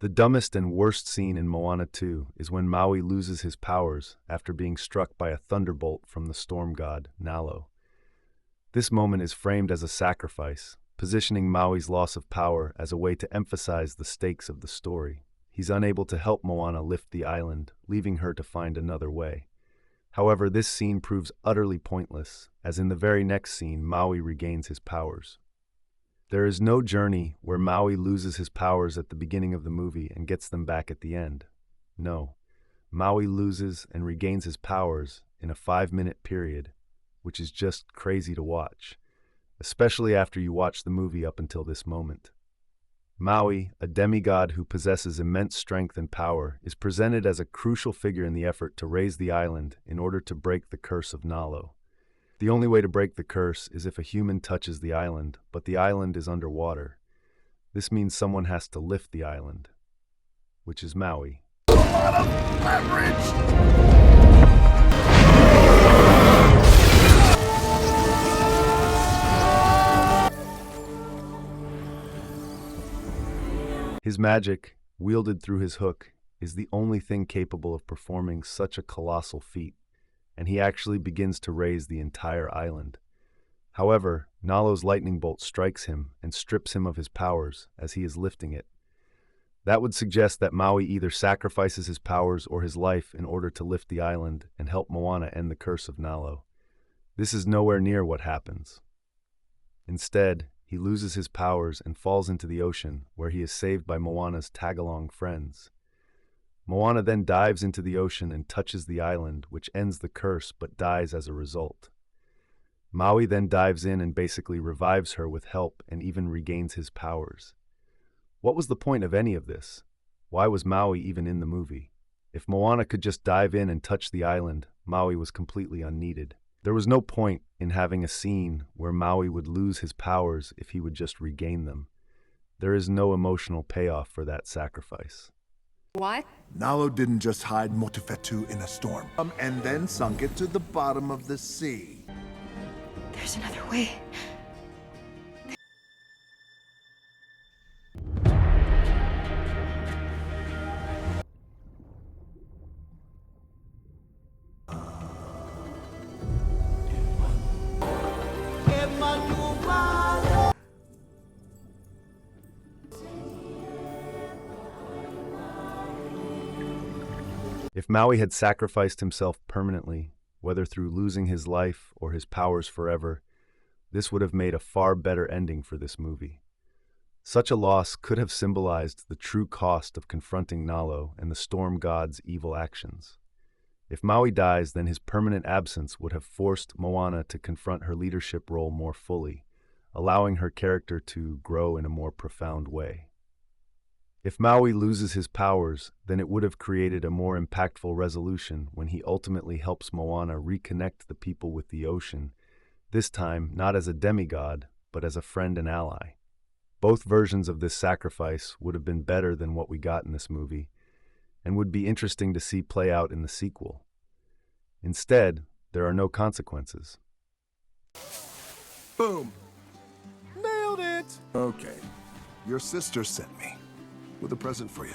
The dumbest and worst scene in Moana 2 is when Maui loses his powers after being struck by a thunderbolt from the storm god, Nalo. This moment is framed as a sacrifice, positioning Maui's loss of power as a way to emphasize the stakes of the story. He's unable to help Moana lift the island, leaving her to find another way. However, this scene proves utterly pointless, as in the very next scene, Maui regains his powers. There is no journey where Maui loses his powers at the beginning of the movie and gets them back at the end. No, Maui loses and regains his powers in a 5-minute period, which is just crazy to watch, especially after you watch the movie up until this moment. Maui, a demigod who possesses immense strength and power, is presented as a crucial figure in the effort to raise the island in order to break the curse of Nalo. The only way to break the curse is if a human touches the island, but the island is underwater. This means someone has to lift the island, which is Maui. A lot of leverage! His magic, wielded through his hook, is the only thing capable of performing such a colossal feat, and he actually begins to raise the entire island. However, Nalo's lightning bolt strikes him and strips him of his powers as he is lifting it. That would suggest that Maui either sacrifices his powers or his life in order to lift the island and help Moana end the curse of Nalo. This is nowhere near what happens. Instead, he loses his powers and falls into the ocean, where he is saved by Moana's tag-along friends. Moana then dives into the ocean and touches the island, which ends the curse but dies as a result. Maui then dives in and basically revives her with help and even regains his powers. What was the point of any of this? Why was Maui even in the movie? If Moana could just dive in and touch the island, Maui was completely unneeded. There was no point in having a scene where Maui would lose his powers if he would just regain them. There is no emotional payoff for that sacrifice. What? Nalo didn't just hide Motufetu in a storm, and then sunk it to the bottom of the sea. There's another way. If Maui had sacrificed himself permanently, whether through losing his life or his powers forever, this would have made a far better ending for this movie. Such a loss could have symbolized the true cost of confronting Nalo and the storm god's evil actions. If Maui dies, then his permanent absence would have forced Moana to confront her leadership role more fully, allowing her character to grow in a more profound way. If Maui loses his powers, then it would have created a more impactful resolution when he ultimately helps Moana reconnect the people with the ocean, this time not as a demigod, but as a friend and ally. Both versions of this sacrifice would have been better than what we got in this movie, and would be interesting to see play out in the sequel. Instead, there are no consequences. Boom! Nailed it! Okay, your sister sent me with a present for you.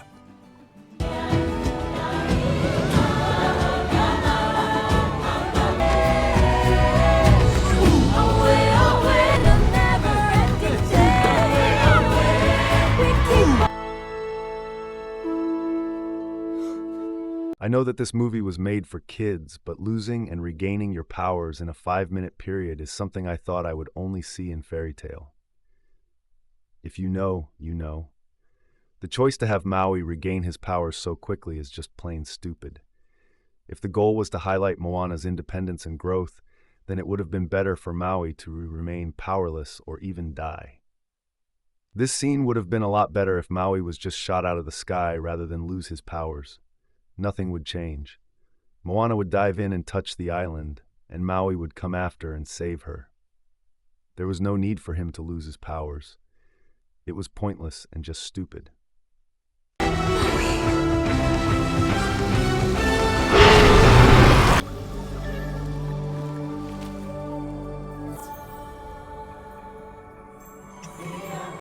I know that this movie was made for kids, but losing and regaining your powers in a 5-minute period is something I thought I would only see in fairy tale. If you know, you know. The choice to have Maui regain his powers so quickly is just plain stupid. If the goal was to highlight Moana's independence and growth, then it would have been better for Maui to remain powerless or even die. This scene would have been a lot better if Maui was just shot out of the sky rather than lose his powers. Nothing would change. Moana would dive in and touch the island, and Maui would come after and save her. There was no need for him to lose his powers. It was pointless and just stupid.